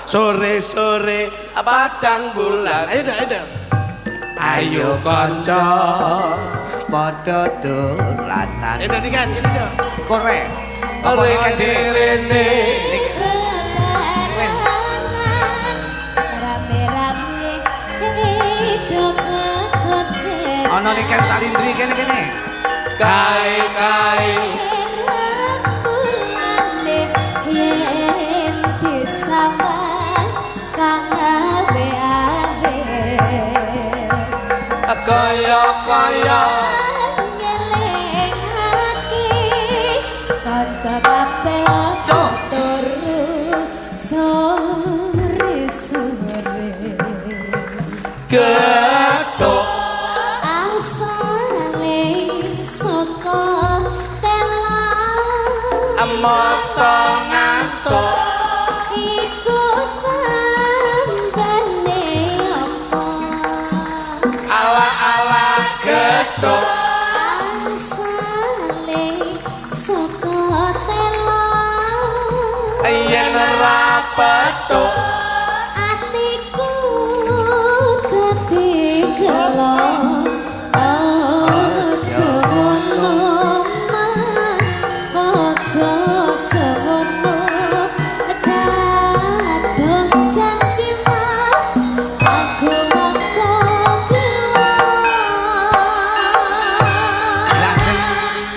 Sore-sore padang bulan. Ayo kanca padha dolanan. Ini kan, ini dong. Korek. Korek direne. Rame-rame hidup kecil. Ana nek talindri kene. Kai. Bulane yen disawah kang awe-awe. Kaya ngeling hati kanca kabeh aja turu sore-sore gedhok asale saka tela mata ngantuk iku tambane apa ala gedhok asale saka tela yen ora petuk